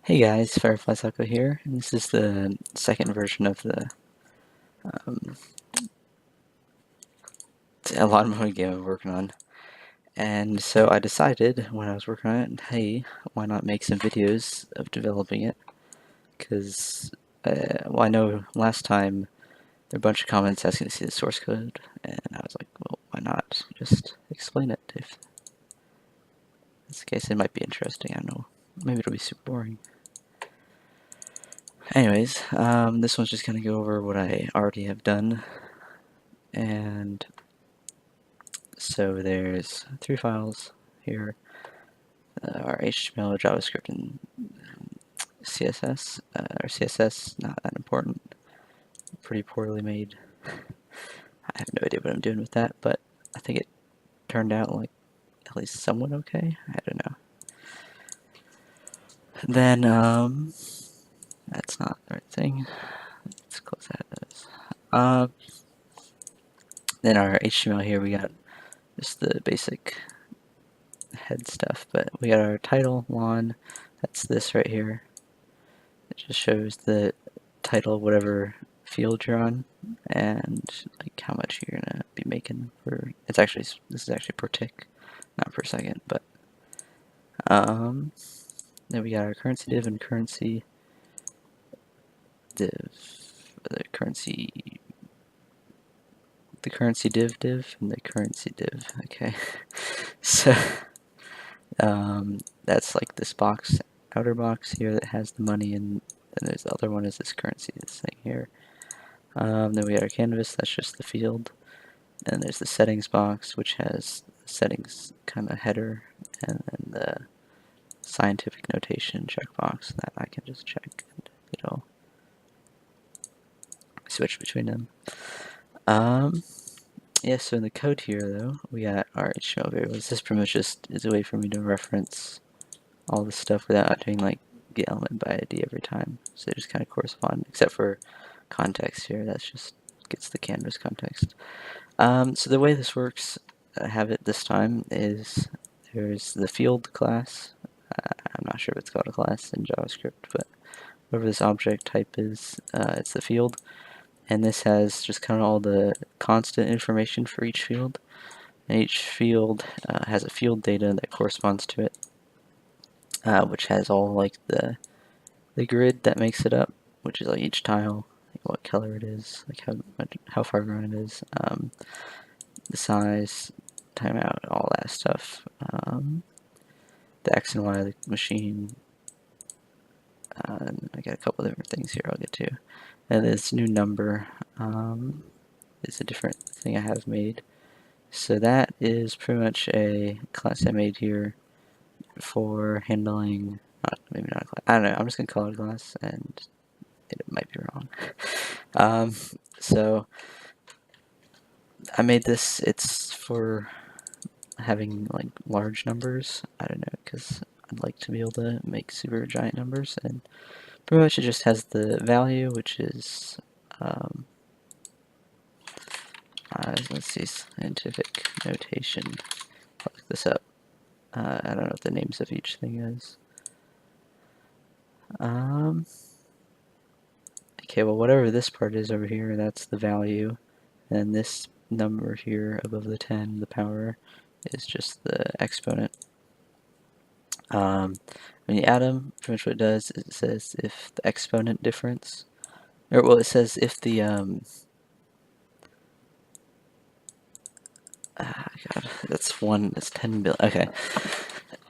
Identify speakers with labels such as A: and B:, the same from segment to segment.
A: Hey guys, Firefly Sucko here, and this is the second version of the um, Lawnmower game I'm working on. And so I decided when I was working on it, hey, why not make some videos of developing it? Because, well, I know last time there were a bunch of comments asking to see the source code, and I was like, well, why not just explain it? If that's the case, it might be interesting, I don't know. Maybe it'll be super boring. Anyways, this one's just going to go over what I already have done, and so there's three files here, our HTML, JavaScript, and CSS. Our CSS, not that important, pretty poorly made. I have no idea what I'm doing with that, but I think it turned out like at least somewhat okay. I don't know. Then, that's not the right thing. Let's close that. Then our HTML here, we got just the basic head stuff, but we got our title, lawn, that's this right here. It just shows the title of whatever field you're on and like how much you're gonna be making for. It's actually, this is actually per tick, not per second, but then we got our currency div and currency div, the currency div and the currency div. Okay, so that's like this box, outer box here that has the money, and there's the other one is this currency, this thing here. Then we got our canvas, that's just the field. And there's the settings box, which has settings kind of header, and then the scientific notation checkbox that I can just check and switch between them. Yeah, so in the code here though, we got our HTML variables. This pretty much just is a way for me to reference all this stuff without doing like get element by ID every time. So they just kind of correspond, except for context here. That's just gets the canvas context. So the way this works, I have it this time, is there's the field class. I'm not sure if it's called a class in JavaScript, but whatever this object type is, it's the field. And this has just kind of all the constant information for each field. And each field has a field data that corresponds to it, which has all like the grid that makes it up, which is like each tile, like what color it is, like how far grown it is, the size, timeout, all that stuff. The X and Y of the machine. I got a couple different things here I'll get to. And this new number is a different thing I have made. So that is pretty much a class I made here for handling, maybe not a class, I don't know, I'm just going to call it a class, and it might be wrong. So I made this, it's for having like large numbers. I don't know, because I'd like to be able to make super giant numbers, and pretty much it just has the value, which is let's see, scientific notation. I'll look this up. I don't know what the names of each thing is. Okay, well, whatever this part is over here, that's the value, and this number here above the 10, the power, is just the exponent. When you add them, pretty much what it does is it says if the exponent difference, or well, it says if the God, that's 10 billion. Okay,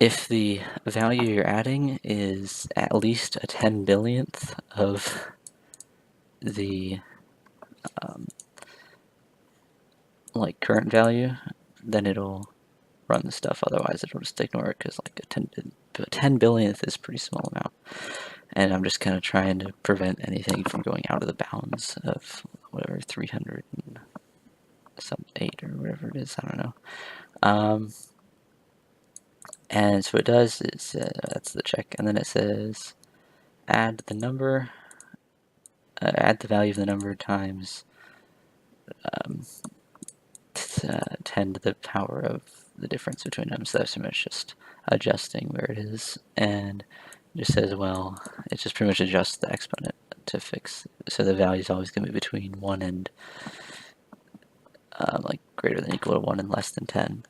A: if the value you're adding is at least a 10 billionth of the like current value, then it'll run the stuff. Otherwise, it'll just ignore it because like a 10 billionth is a pretty small amount. And I'm just kind of trying to prevent anything from going out of the bounds of whatever 308 or whatever it is. I don't know. And so what it does is that's the check, and then it says add the number, add the value of the number times 10 to the power of the difference between them. So that's pretty much just adjusting where it is, and just says, well, it just pretty much adjusts the exponent to fix. So the value is always going to be between 1 and like greater than equal to 1 and less than 10.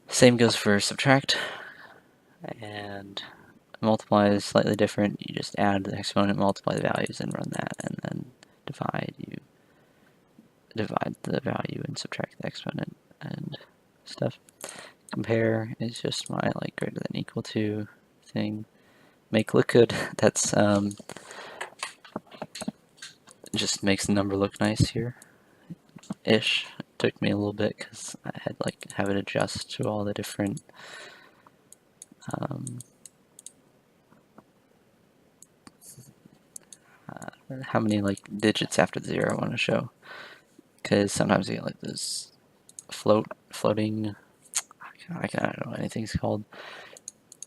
A: Same goes for subtract, and multiply is slightly different. You just add the exponent, multiply the values, and run that, and then divide. You divide the value and subtract the exponent and stuff. Compare is just my like greater than equal to thing. Make look good. That's just makes the number look nice here. Ish. It took me a little bit because I had like have it adjust to all the different how many like digits after the 0 I want to show, because sometimes you get like this floating, I don't know what anything's called,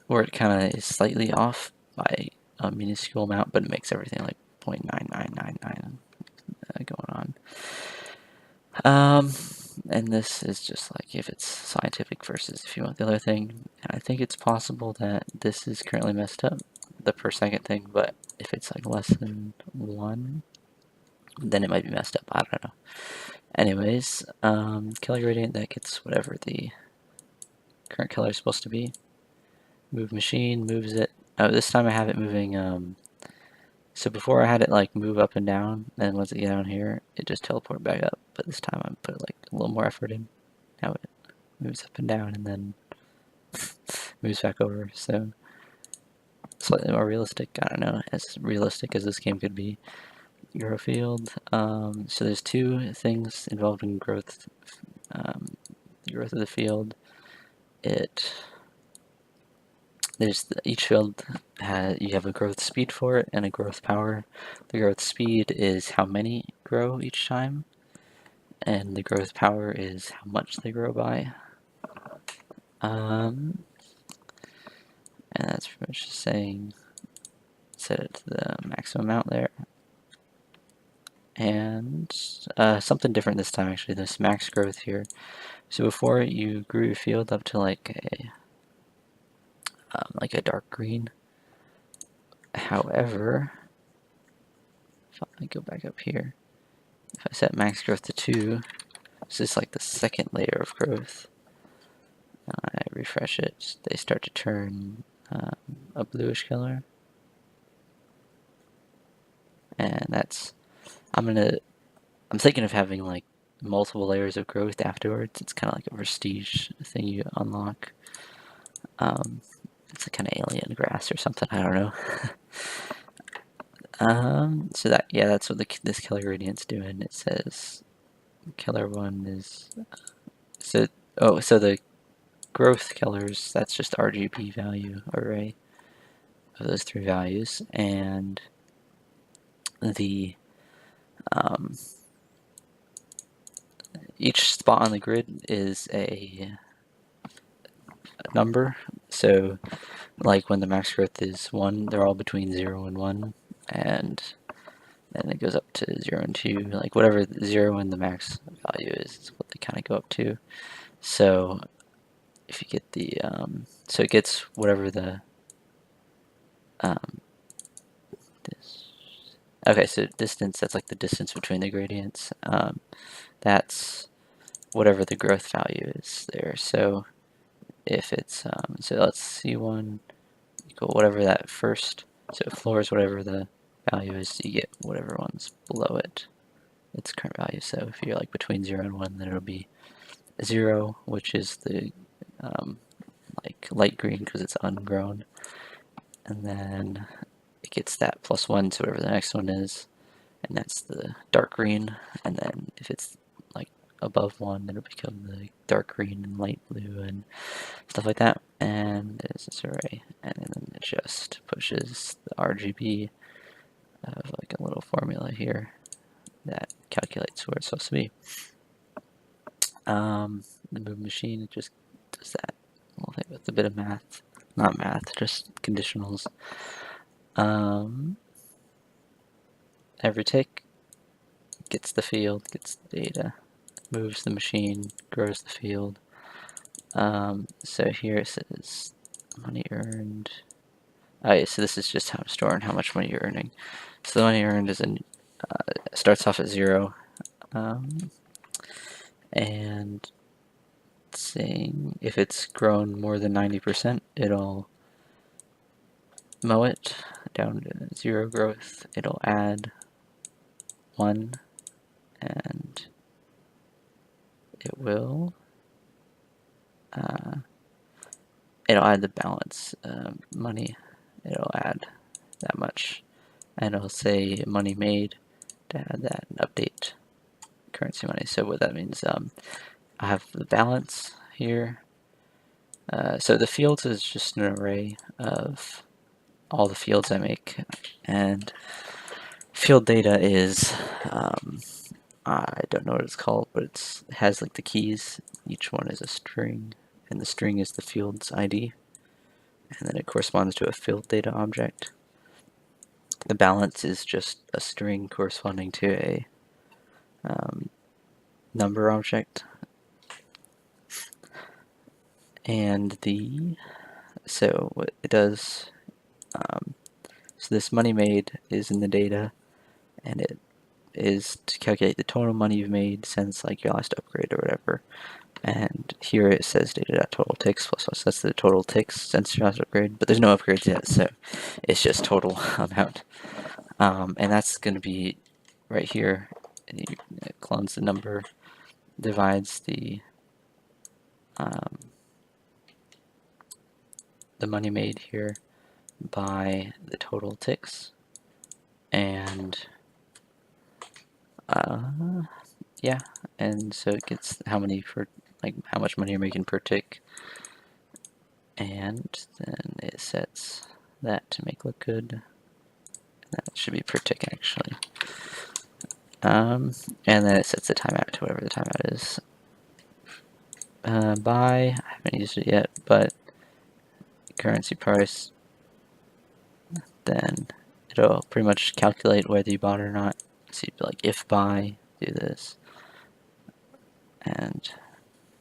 A: where it kind of is slightly off by a minuscule amount, but it makes everything like 0.9999 going on. And this is just like if it's scientific versus if you want the other thing. And I think it's possible that this is currently messed up, the per second thing, but if it's like less than 1, then it might be messed up. I don't know. Anyways, color gradient, that gets whatever the current color is supposed to be. Move machine, moves it. Oh, this time I have it moving, so before I had it like move up and down, and once it get down here, it just teleport back up. But this time I put like a little more effort in. Now it moves up and down and then moves back over. So slightly more realistic. I don't know, as realistic as this game could be. Grow field. So there's 2 things involved in growth. The growth of the field. Each field you have a growth speed for it and a growth power. The growth speed is how many grow each time, and the growth power is how much they grow by. And that's pretty much just saying set it to the maximum amount there. And something different this time, actually, this max growth here. So before you grew your field up to like a dark green. However, if I go back up here, if I set max growth to 2, this is like the second layer of growth. I refresh it, they start to turn a bluish color. And that's, I'm thinking of having like multiple layers of growth afterwards. It's kind of like a prestige thing you unlock. It's a kind of alien grass or something, I don't know. So that's what this color gradient's doing. It says color 1 is, so the growth colors, that's just RGB value array of those 3 values, and the each spot on the grid is a number. So like when the max growth is 1, they're all between 0 and 1, and then it goes up to 0 and 2, like whatever 0 and the max value is what they kind of go up to. So if you get the so it gets whatever the okay, so distance, that's like the distance between the gradients. That's whatever the growth value is there. So if it's so let's see, C1 equal whatever that first, so floor is whatever the value is, you get whatever one's below it, its current value. So if you're like between 0 and 1, then it'll be 0, which is the like light green because it's ungrown, and then it gets that +1 to whatever the next one is, and that's the dark green. And then if it's like above 1, then it'll become the dark green and light blue and stuff like that. And there's this array, and then it just pushes the RGB of like a little formula here that calculates where it's supposed to be. The move machine, it just does that little thing with a bit of math, not math, just conditionals. Every tick gets the field, gets the data, moves the machine, grows the field. So here it says money earned. Alright, so this is just how I'm storing how much money you're earning. So the money earned is starts off at 0, and saying if it's grown more than 90%, it'll mow it down to 0 growth. It'll add 1, and it will it'll add the balance money. It'll add that much, and it'll say money made to add that and update currency money. So what that means, I have the balance here. So the fields is just an array of all the fields I make, and field data is I don't know what it's called, but it has like the keys. Each one is a string, and the string is the field's ID, and then it corresponds to a field data object. The balance is just a string corresponding to a number object, and so what it does, so this money made is in the data, and it is to calculate the total money you've made since like your last upgrade or whatever. And here it says data.total ticks plus plus. That's the total ticks since your last upgrade, but there's no upgrades yet, so it's just total amount. And that's going to be right here. It clones the number, divides the money made here by the total ticks, and yeah, and so it gets how many for like how much money you're making per tick, and then it sets that to make look good. That should be per tick actually. And then it sets the timeout to whatever the timeout is. Buy, I haven't used it yet, but currency price, then it'll pretty much calculate whether you bought it or not. So you'd be like, if buy, do this, and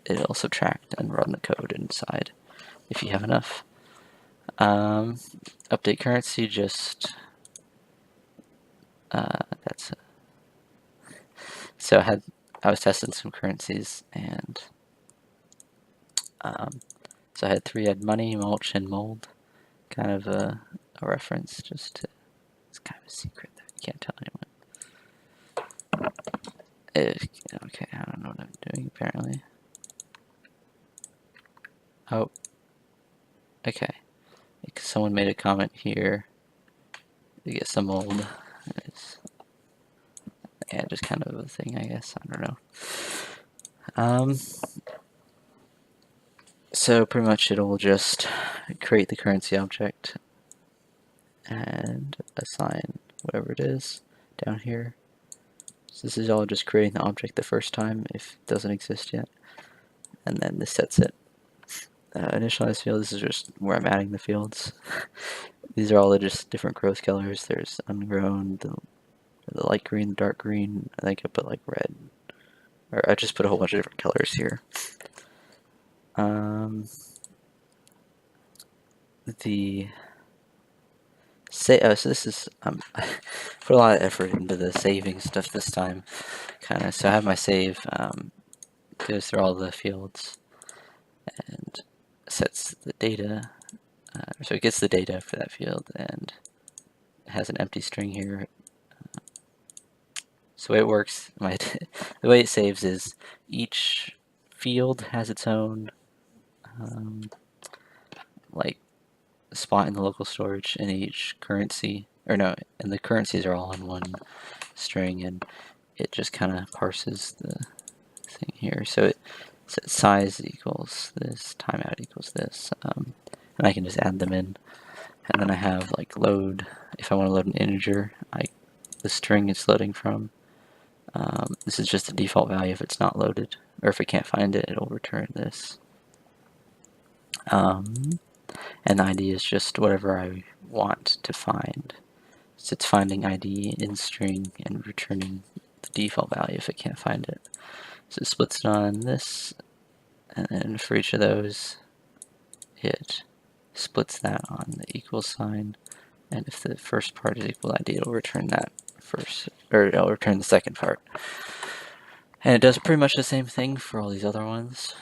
A: it'll subtract and run the code inside if you have enough. Update currency, just that's it. So I was testing some currencies, and so I had 3. I had money, mulch, and mold. Kind of a reference, just to, it's kind of a secret that you can't tell anyone. Okay, I don't know what I'm doing apparently. Oh, okay. Someone made a comment here to get some mold. Yeah, just kind of a thing, I guess. I don't know. So pretty much it'll just create the currency object and assign whatever it is down here. So this is all just creating the object the first time if it doesn't exist yet, and then this sets it. Initialize field, this is just where I'm adding the fields. These are all the just different growth colors. There's ungrown, the light green, the dark green. I think I put like red, or I just put a whole bunch of different colors here. So this is put a lot of effort into the saving stuff this time, kind of. So I have my save, goes through all the fields and sets the data. So it gets the data for that field and has an empty string here. So the way it works, the way it saves is each field has its own like spot in the local storage, and each currency, or no, and the currencies are all on one string, and it just kind of parses the thing here. So it says size equals this, timeout equals this, and I can just add them in. And then I have like load, if I want to load an integer, the string it's loading from. This is just the default value if it's not loaded, or if it can't find it, it'll return this. And the ID is just whatever I want to find. So it's finding ID in string and returning the default value if it can't find it. So it splits it on this, and then for each of those, it splits that on the equal sign, and if the first part is equal to ID, it'll return that first, or it'll return the second part. And it does pretty much the same thing for all these other ones.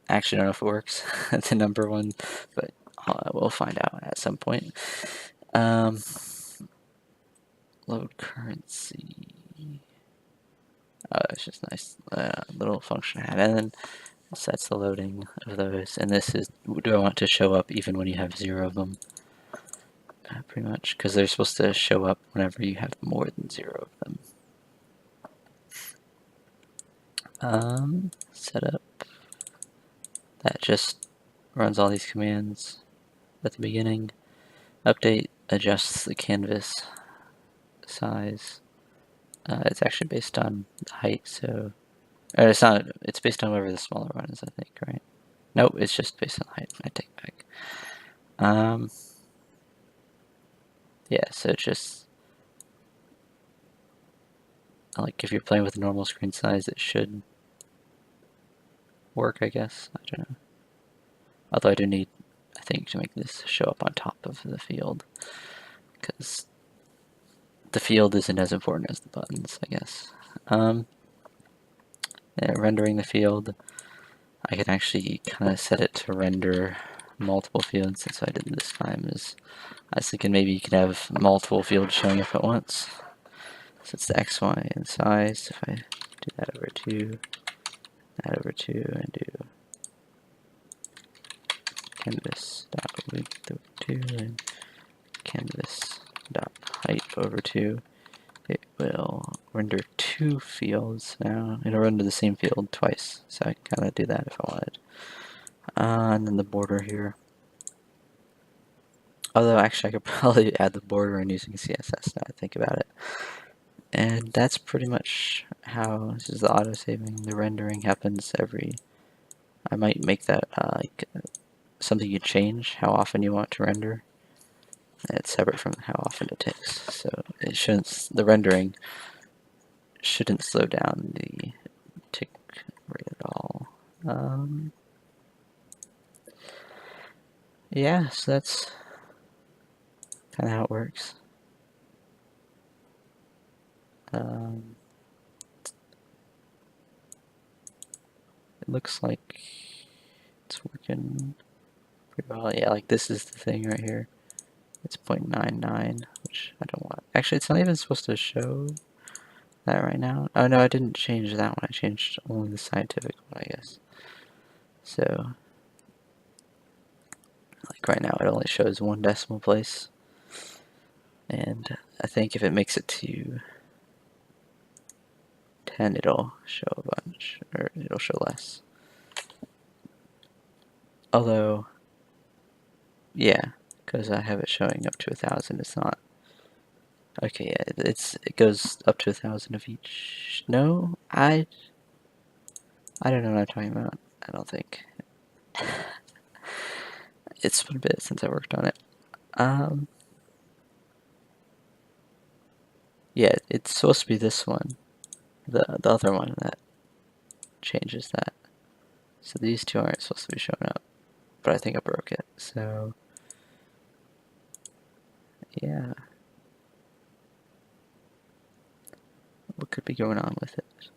A: Actually, I don't know if it works at the number one, but we'll find out at some point. Load currency. It's just nice little function I had, and then sets the loading of those. And this is, do I want to show up even when you have 0 of them? Pretty much, because they're supposed to show up whenever you have more than 0 of them. Setup. That just runs all these commands at the beginning. Update adjusts the canvas size. It's actually based on the height, so it's not. It's based on whatever the smaller one is, I think, right? Nope, it's just based on height. I take back. Yeah, so it's just like if you're playing with a normal screen size, it should work, I guess. I don't know. Although I do need, I think, to make this show up on top of the field, because the field isn't as important as the buttons, I guess. Rendering the field, I can actually kind of set it to render multiple fields, since I did it this time. I was thinking maybe you could have multiple fields showing up at once. So it's the X, Y, and size. If I do that over 2, that over 2, and do canvas dot width over 2 and canvas dot height over 2, it will render 2 fields now. It'll render the same field twice, so I can kind of do that if I wanted. And then the border here. Although actually I could probably add the border in using CSS now I think about it. And that's pretty much how, this is the auto-saving, the rendering happens every, I might make that like something you change, how often you want to render. And it's separate from how often it takes. So it shouldn't, the rendering shouldn't slow down the tick rate at all. Yeah, so that's kind of how it works. It looks like it's working pretty well. Yeah, like this is the thing right here. It's 0.99, which I don't want. Actually, it's not even supposed to show that right now. Oh no, I didn't change that one. I changed only the scientific one, I guess. So, like right now, it only shows 1 decimal place. And I think if it makes it to 10, it'll show a bunch, or it'll show less. Although, yeah, because I have it showing up to 1,000, it's not. Okay, yeah, it goes up to 1,000 of each. No, I don't know what I'm talking about. I don't think. It's been a bit since I worked on it. Yeah, it's supposed to be this one, the other one that changes that. So these two aren't supposed to be showing up, but I think I broke it. So yeah, what could be going on with it?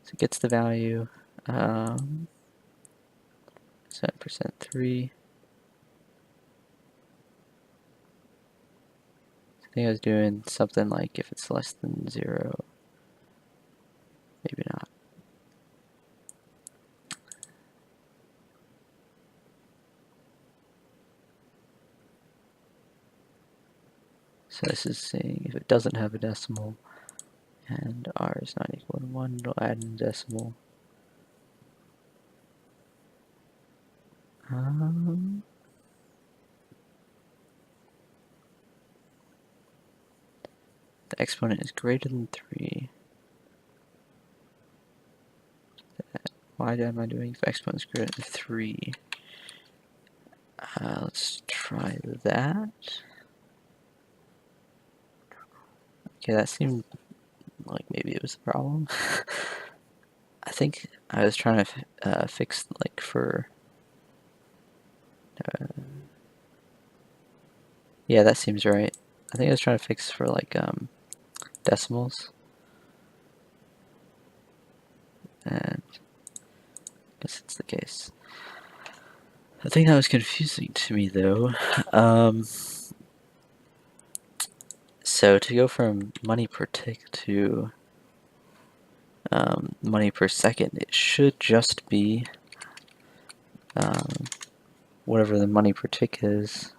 A: So it gets the value, 7% 3. I think I was doing something like if it's less than 0, maybe not. So this is saying if it doesn't have a decimal and r is not equal to 1, it'll add in a decimal. The exponent is greater than 3. Why am I doing if exponent is greater than 3? Let's try that. Okay, that seemed like maybe it was the problem. I think I was trying to fix like for yeah, that seems right. I think I was trying to fix for like decimals, and I guess it's the case. The thing that was confusing to me though, so to go from money per tick to money per second, it should just be whatever the money per tick is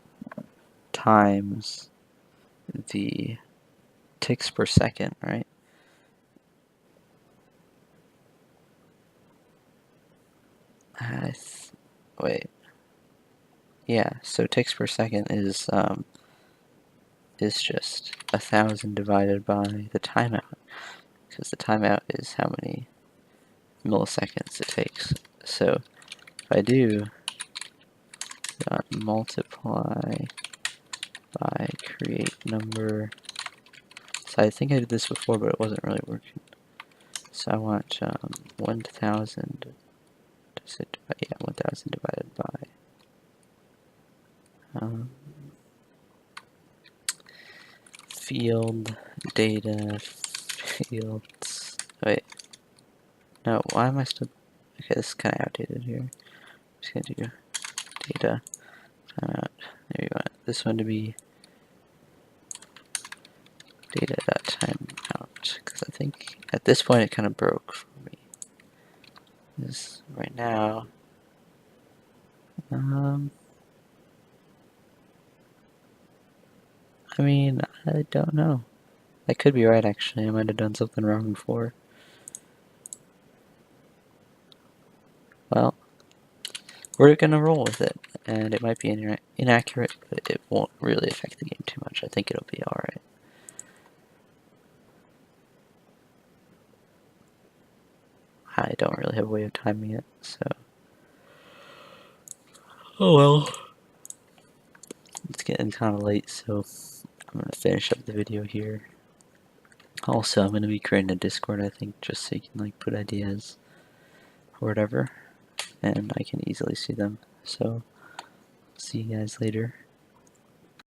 A: times the ticks per second, right? Wait, yeah. So ticks per second is just 1,000 divided by the timeout, because the timeout is how many milliseconds it takes. So if I do multiply by create number, so I think I did this before, but it wasn't really working. So I want 1,000. Yeah, 1,000 divided by field data fields. Wait, no, why am I still? Okay, this is kind of outdated here. I'm just gonna do data timeout. There you want this one to be data.timeout, because I think at this point it kind of broke for me. This right now. I mean, I don't know. I could be right, actually. I might have done something wrong before. Well, we're gonna roll with it, and it might be inaccurate, but it won't really affect the game too much. I think it'll be alright. I don't really have a way of timing it, so... Oh well. It's getting kind of late, so I'm gonna finish up the video here. Also, I'm gonna be creating a Discord, I think, just so you can like put ideas or whatever, and I can easily see them. So, see you guys later.